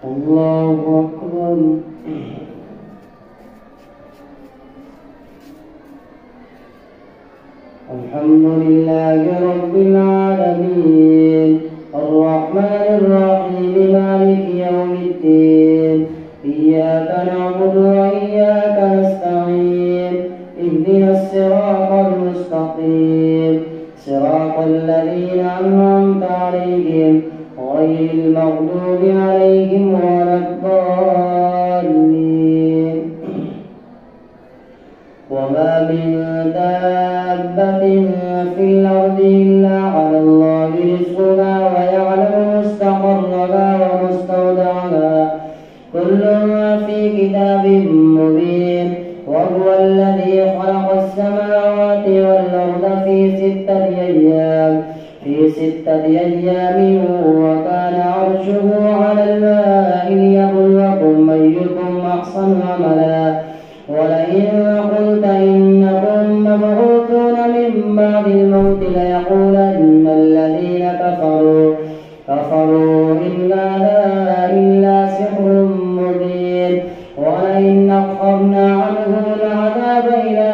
الله أكبر. الحمد لله رب العالمين الرحمن الرحيم مالك يوم الدين إياك نعبد وإياك نستعين اهدنا الصراط المستقيم صراط الذين أنعمت عليهم غير المغضوب عليهم ولا الضالين. وما من دابة في الأرض إلا على الله رزقها ويعلم مستقرها ومستودعها كل في كتاب مبين. وهو الذي خلق السماوات والأرض في ستة أيام وكان عرشه على الماء ليبلوكم أيكم أحسن عملا. ولئن قلت إنكم مبعوثون من بعد الموت ليقولن الذين كفروا إن هذا إلا سحر مبين. ولئن أخرنا عنهم العذاب إلى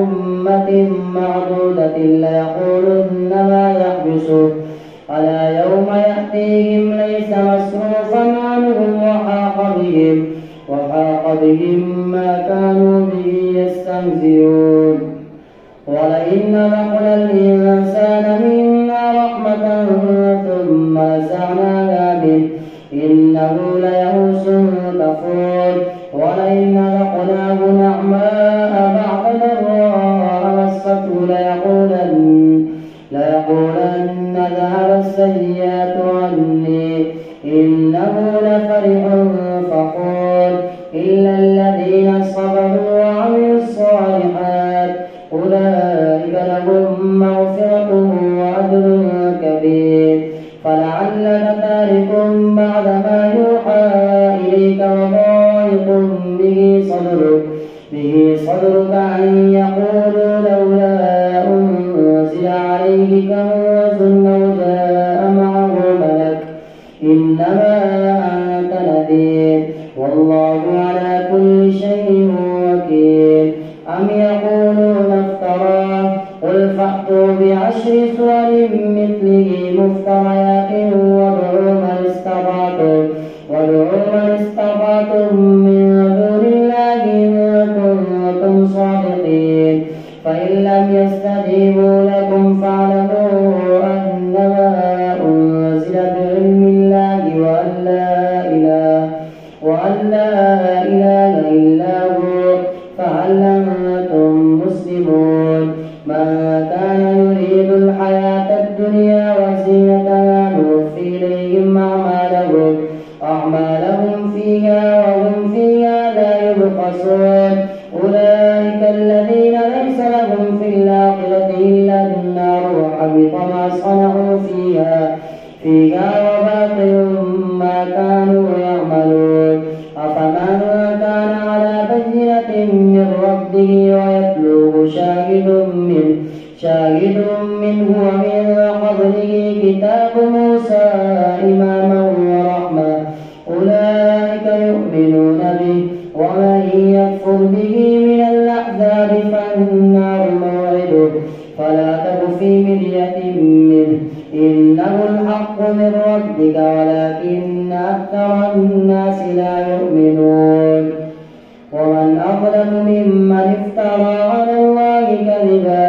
أمة معدودة ليقولن ما يحبسه ألا يوم يأتيهم ليس مصروفا عنهم وحاق بهم ما كانوا به يستهزئون. ولئن أذقنا الإنسان منا رحمة ثم نزعناها منه إنه ليئوس كفور. ولئن أذقناه نعماء بعد ضراء مسته ليقولن ذهب السيئات عني إنه لفرح فخور. إلا الذين صبروا وعملوا الصالحات أولئك لهم مغفرة وأجر كبير. فلعلك تارك بعد ما يوحى إليك وضايق به صدرك أن يقولوا لولا أنزل عليه كنز أو جاء معه ملك إنما أنت نذير والله على كل شيء وكيل. أم يقولون افتراه قل فأتوا بعشر سور مثله مفتريات وادعوا من استطعتم من دون الله إن كنتم صادقين. فإن لم يستجيبوا لكم فاعلموا أنما أنزل بعلم الله وأن لا إله إلا هو فهل أنتم مسلمون. من كان يريد الحياة الدنيا وزينتها نوفي إليهم أعمالهم فيها وهم فيها لا يبخسون. أولئك الذين ليس لهم في الآخرة إلا النار وحبط ما صنعوا فيها وباطل ما كانوا يعملون. أفمن كان على بينة من ربه ويتلوه شاهد منه ومن قبله كتاب موسى إماما ورحمة أولئك يؤمنون به. ومن يكفر به من الأحزاب فالنار موعده فلا تك في مرية منه إنه الحق من ربك ولكن أكثر الناس لا يؤمنون. ومن أظلم ممن افترى على الله كذبا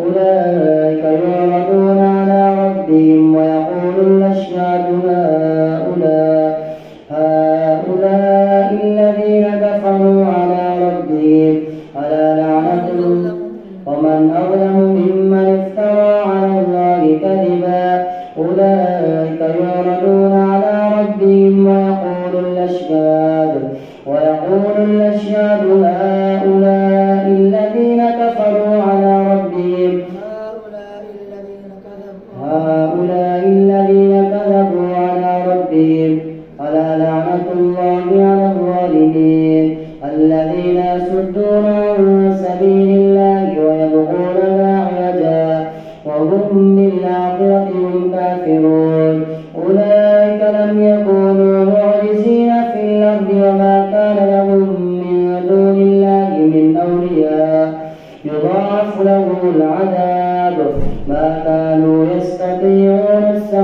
أولئك يعرضون على ربهم ويقول الأشهاد هؤلاء الذين كفروا على ربهم ألا لعنة الله. ومن أظلم ممن افترى على الله كذبا أولئك يعرضون على ربهم ويقول الأشهاد هؤلاء الذين كفروا على ربهم ألا لعنة الله على الظالمين الذين يصدون عن سبيل الله ويبغونها عوجا وهم بالآخرة هم كافرون. أولئك لم يكونوا معجزين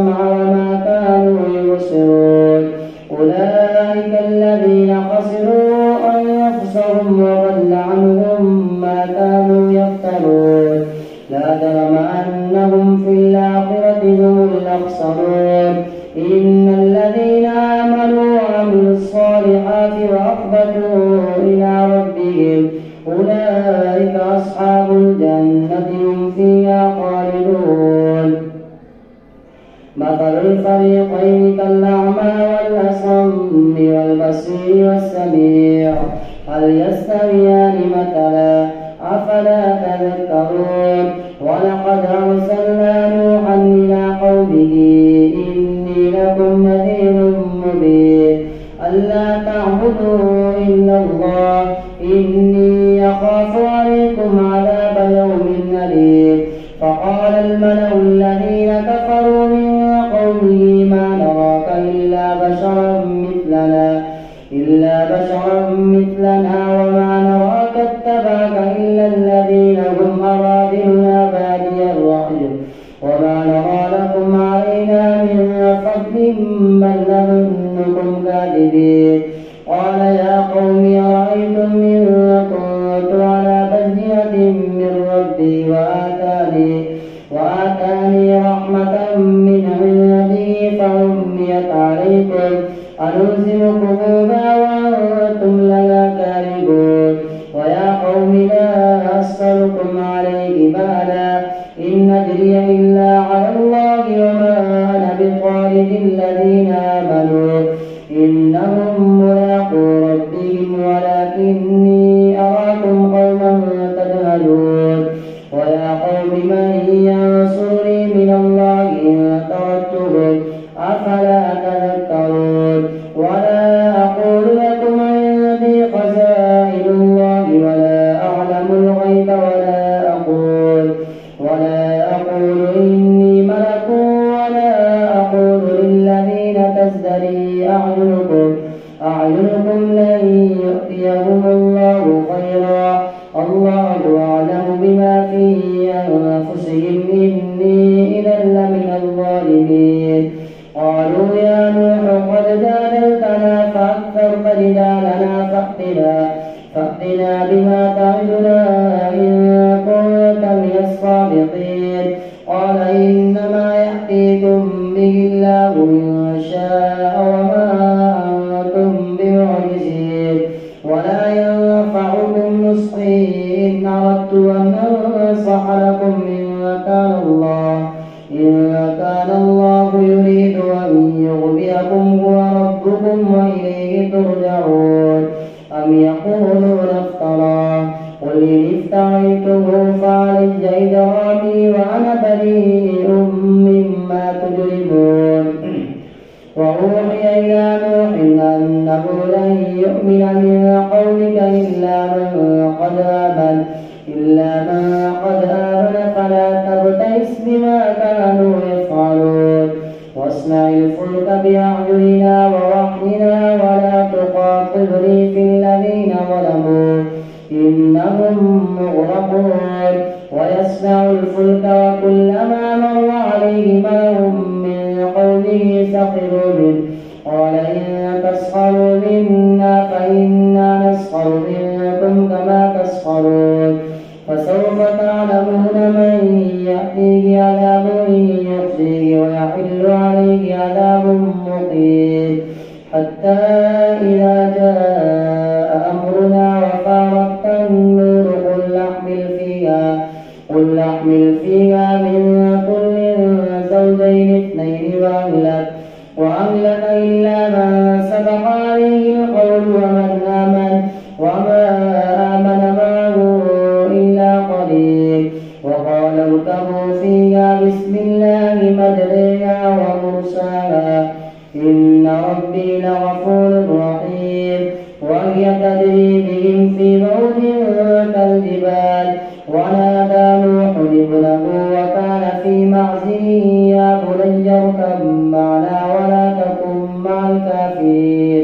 السمع وما كانوا يبصرون أولئك الذين خسروا أنفسهم وضل عنهم ما كانوا يفترون لا جرم أنهم في الآخرة هم الأخسرون إن الذين آمنوا وعملوا الصالحات وأخبتوا إلى ربهم أولئك أصحاب الجنة هم فيها خالدون مثل الفريقين كالأعمى والأصم والبصير والسميع هل يستويان مثلا أفلا تذكرون ولقد أرسلنا نوحا إلى قومه إني لكم نذير مبين ألا تعبدوا إلا الله إني أخاف عليكم عذاب يوم أليم فقال الملأ الذين كفروا من قومه ما نراك إلا بشرا مثلنا وما نراك اتبعك إلا الذين هم أرادلنا بادي الرأي وما نرى لكم علينا من فضل بل نظنكم كاذبين قال يا قوم أرأيتم إن كنت على بينة من ربي وآتاني رحمة من عنده فعميت عليكم أنلزمكموها وأنتم لها كارهون ويا قوم لا أسألكم عليه مالا إن أجري إلا على الله وما أنا بطارد الذين آمنوا إنهم ملاقو ربهم ولكني أراكم قوما تجهلون ويا قوم من ينصرني من الله إن تركتهم أفلا تذكرون ولا أقول لكم عندي خزائن الله ولا أعلم الغيب ولا أقول إني ملك ولا أقول للذين تزدري أعينكم لن يؤتيهم الله خيرا الله أعلم بما في أنفسهم إني إذا لمن الظالمين قالوا يا نوح قد جادلتنا فأكثرت جدالنا فأتنا بما تعدنا إن كنت من الصادقين قال إنما يأتيكم به الله إن شاء وما أنتم بمعجزين ولا ينفعكم نصحي إن أردت أن أنصح لكم إن كان الله يريد أن يغويكم هو ربكم وإليه ترجعون أم يقولون افتراه قل إن افتريته فعلي إجرامي وأنا بريء مما تجرمون وأوحي إلى نوح أنه لن يؤمن من قومك إلا من قد آمن فلا تبتئس بما كانوا يفعلون واصنع الفلك بأعيننا ووحينا ولا تخاطبني في الذين ظلموا إنهم مغرقون ويصنع الفلك وكلما مر عليه ملأ من قومه سخروا منه قال إن تسخروا منا فإنا نسخر منكم كما تسخرون فسوف تعلمون من يأتيه عذاب يخزيه ويحل عليه عذاب مقيم حتى إذا جاء أمرنا وفارت النور قل نحمل فيها من كل زوجين اثنين وأهلك إلا من سبق عليه القول ومن آمن وما آمن معه إلا قليل وقال اركبوا فيها بسم الله مجريها ومرساها إن ربي لغفور رحيم وهي تجري بهم في موج كالجبال ونادى نوح ابنه وكان في معزل يا بني اركب معنا ولا تكن مع الكافرين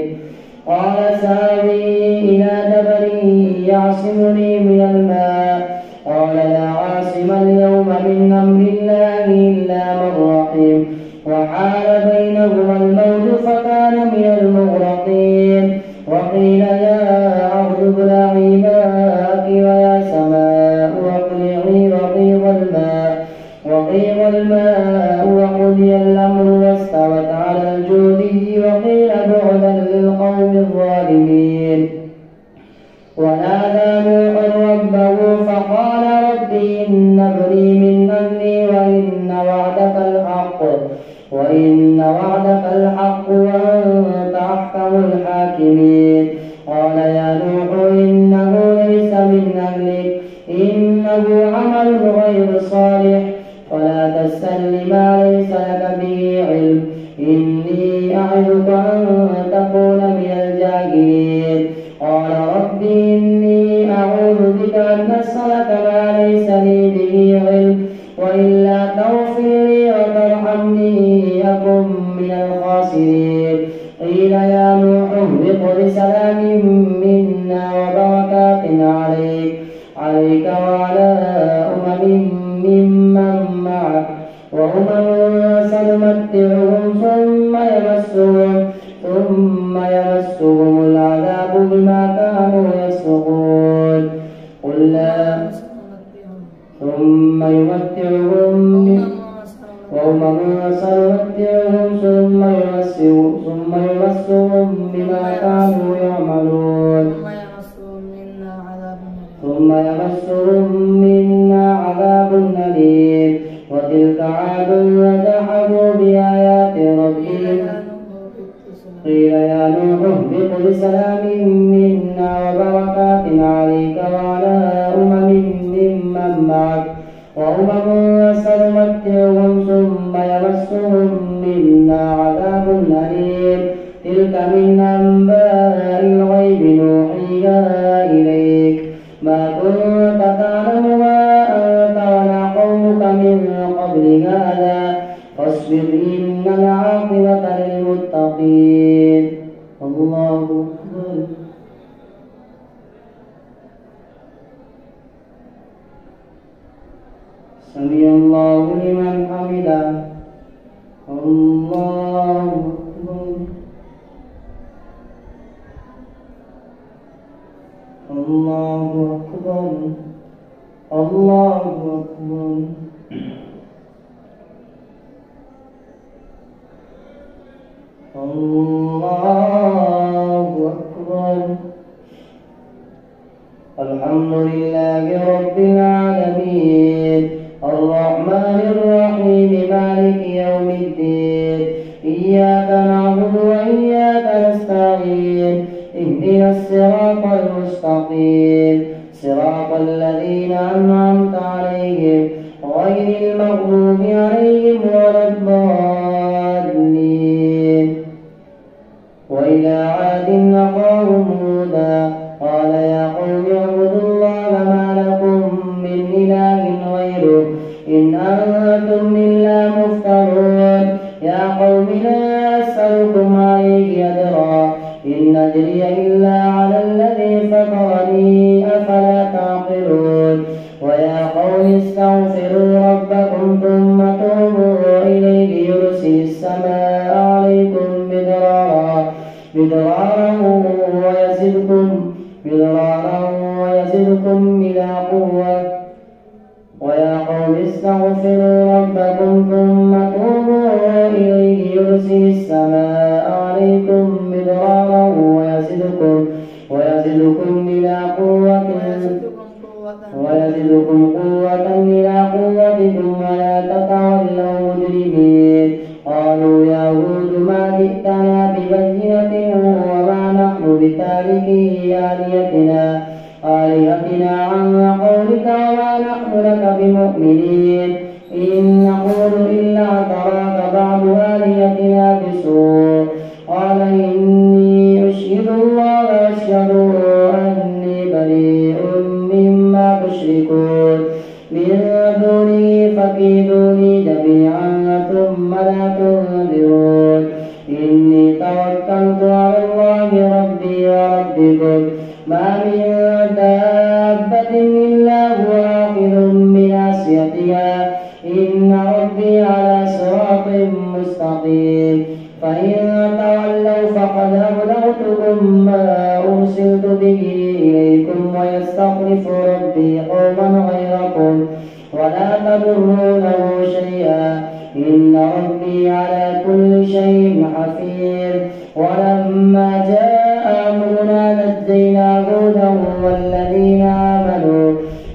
قال سآوي إلى جبل يعصمني من الماء قال لا عاصم اليوم من أمر الله إلا من رحم فحال بينهما الموج فكان من المغرقين. وقيل يا أرض ابلعي ماءك ويا سماء أقلعي وغيض الماء وقضي الأمر واستوت على الجودي. وقيل بعدا للقوم الظالمين. ونادى نوح ربه فقال رب إن ابني من أهلي وإن وعدك الحق وأنت أحكم الحاكمين. قال يا نوح إنه ليس من أهلك إنه عمل غير صالح فلا تسألني ما ليس لك به علم إني أعظك أن تكون من الجاهلين. قال رب إني أعوذ بك أن أسألك ما ليس لي به علم وإلا تغفر لي وترحمني أكن من الخاسرين. قيل يا نوح اهبط بسلام منا وبركات عليك وعلى أمم ممن معك وأمم سنمتعهم ثم يمسهم العذاب بما كانوا يفسقون. قل لا ثم يمتعهم ثم يمسهم بما كانوا يعملون. ثم يمسهم منا عذاب أليم. وتلك عاد وجحدوا بآيات ربهم. قيل يا نوح اهبط بسلام منا وبركات عليك وعلى أمم ممن معك وأمم سنمتعهم ثم يمسهم منا عذاب أليم. تلك من أنباء الغيب نوحيها إليك ما كنت تعلمها أنت ولا قومك من قبل هذا فاصبر إن العاقبة للمتقين. الله أكبر. سمع الله لمن حمده. الله أكبر. الله أكبر. الله أكبر. الله أكبر. الحمد لله رب العالمين الرحمن الرحيم مالك يوم الدين إياك نعبد وإياك نستعين اهدنا الصراط المستقيم صراط الذين أنعمت عليهم غير المغضوب عليهم ولا الضالين. وإلى عاد أخاهم هودا قال يا قوم اعبدوا الله ما لكم من إله غيره إن أنتم إلا مفترون. يا قوم لا أسألكم عليه أجرا إن أجري إلا على الذي فطرني أفلا تعقلون. ويا قوم استغفروا ربكم ثم توبوا إليه يرسل السماء عليكم مدرارا ويزدكم إلى قوة. ويا قوم استغفروا ربكم ثم توبوا إليه يرسل السماء عليكم مدرارا ويزدكم إلى قوة إلى قوتكم ولا تتولوا مجرمين. قالوا يا هود ما جئتنا ببينة وما نحن بتاركي آلهتنا عن قولك وما نحن لك بمؤمنين إن نقول إلا اعتراك بعض آلهتنا بسوء. قال إني أشهد الله وأشهد أني بريء مما تشركون من دونه فكيدوني جميعا ثم لا تنذرون. إني توكلت على الله ربي وربكم ما من دابة إلا هو آخذ بناصيتها إن ربي على صراط مستقيم. عليم فإن تولوا فقد أبلغتكم ما أرسلت به إليكم ويستخلف ربي قوما غيركم ولا تضرونه شيئا إن ربي على كل شيء حفيظ ولما جاء أمرنا نجينا هودا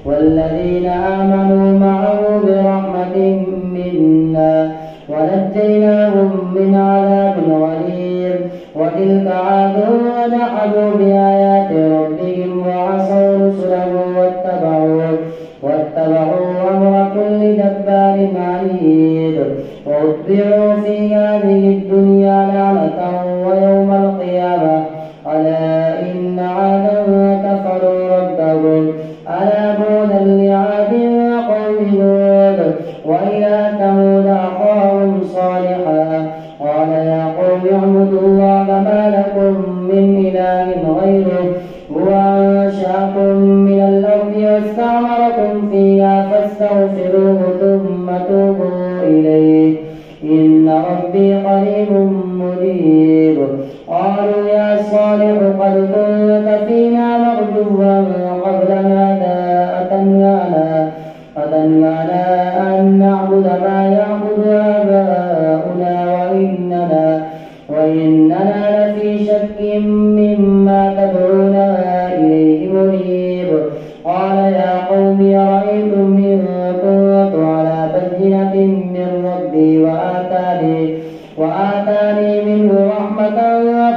والذين آمنوا معه برحمة منا ونجيناهم من عذاب غليظ وتلك عاد جحدوا بآيات ربهم وعصوا رسله واتبعوا أمر كل جبار عنيد وأتبعوا في هذه الدنيا لعنة ويوم القيامة ألا إن عادا كفروا ربهم ألا بعدا لعاد قوم هود وإلى ثمود أخاهم صالحا قال يا قوم اعبدوا الله ما لكم من إله غيره هو أنشأكم من الأرض واستعمركم فيها فاستغفروه ثم توبوا إليه إن ربي قريب مجيب قالوا يا صالح قد كنت فينا مرجوا قبل هذا أتنهانا أن نعبد ما يعبد آباؤنا وإننا لفي شك مما تدعونا إليه مريب قال يا قوم أرأيتم إن كنت على بينة من ربي وآتاني منه رحمة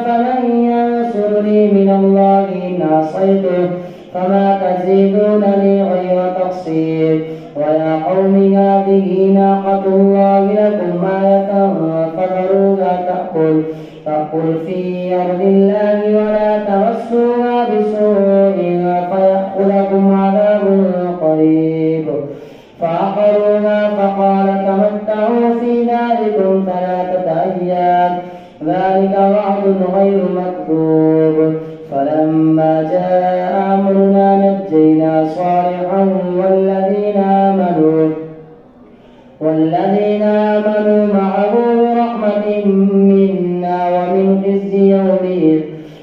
فمن ينصرني من الله إن عصيته فما تزيدونني غير تقصير ويا قوم هذه ناقة الله لكم آية فذروها تأكل في أرض الله ولا تمسوها بسوء فيأخذكم عذاب قريب فعقروها فقال تمتعوا في داركم 3 أيام ذلك وعد غير مكذوب فلما جاء أمرنا نجينا صالحا والذين آمنوا معه برحمة منا ومن خزي يومئذ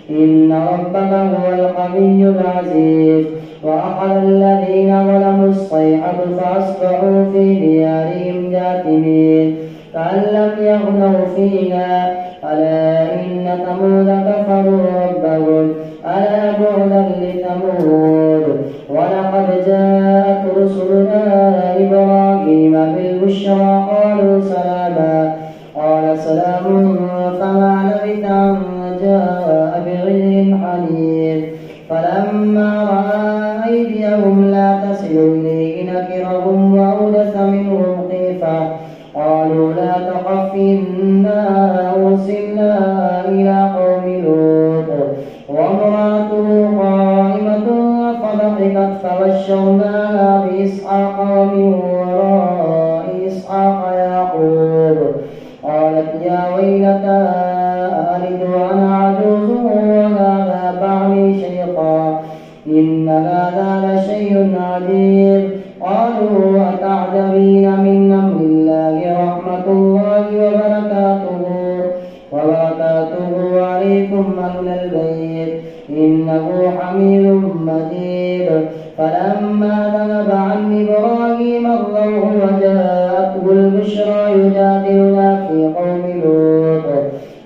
إن ربك هو القوي العزيز وأخذ الذين ظلموا الصيحة فأصبحوا في ديارهم جاثمين كأن لم يغنوا فيها ألا إن ثمود كفروا ربهم ألا بعدا لثمود ولقد جاءت رسلنا إبراهيم بالبشرى قالوا سلاما قال سلام فما لبث أن جاء بعجل حنيذ فلما رأى أيديهم لا تصل إليه نكرهم وأوجس منهم خيفة قالوا لا تخف إنا أرسلنا إلى قوم لوط وامرأته قائمة فضحكت فبشرناها بإسحاق ومن وراء إسحاق يعقوب قالت يا ويلتى ألد وأنا عجوز وهذا بعلي شيخا إن هذا لشيء عجيب قالوا أتعجبين من أمر الله رحمة الله وبركاته عليكم أهل البيت إنه حميد مجيد فلما ذهب عن إبراهيم الروع وجاءته البشرى يجادلنا في قوم لوط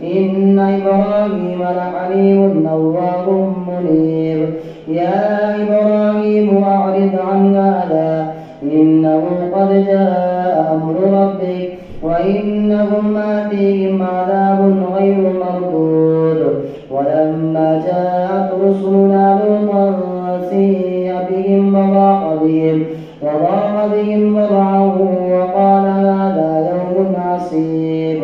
إن إبراهيم لحليم أواه منيب يا إبراهيم أعرض عن هذا إنه قد جاء أمر ربك وإنهم آتيهم عذاب غير مردود ولما جاءت رسلنا لوطا سيء بهم وضاق بهم ذرعا وقال هذا يوم عصيب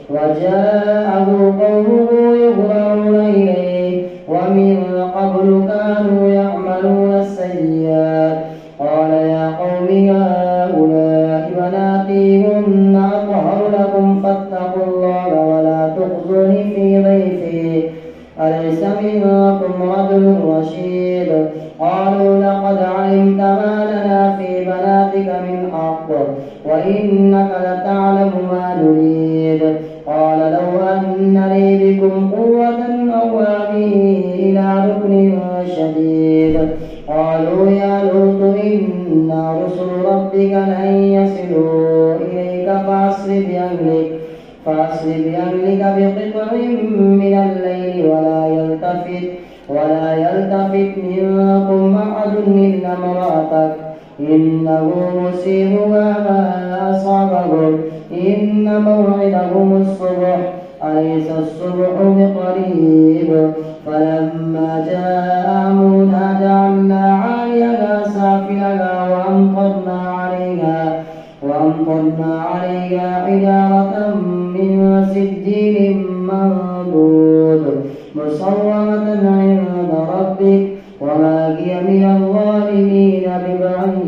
وجاءه قومه يهرعون إليه ومن قبل كانوا يعملون السيئات قال يا قوم هؤلاء بناتي هن أطهر لكم فاتقوا الله ولا تخزوني في ضيفي أليس منكم رجل رشيد قالوا لقد علمت ما لنا في بناتك من حق وإنك لتعلم ما نريد قال لو أن لي بكم قوة أو آوي إلى ركن شديد. قالوا يا لوط إنا رسل ربك لن يصلوا إليك فأسر بأهلك بقطع من الليل ولا يلتفت منكم أحد إلا امرأتك إنه مصيبها ما أصابهم إن موعدهم الصبح أليس الصبح بقريب. فلما جاء أمرنا جعلنا عاليها سافلها وأمطرنا عليها حجارة من سجيل منضود مسومة عند ربك وما هي من الظالمين ببعيد.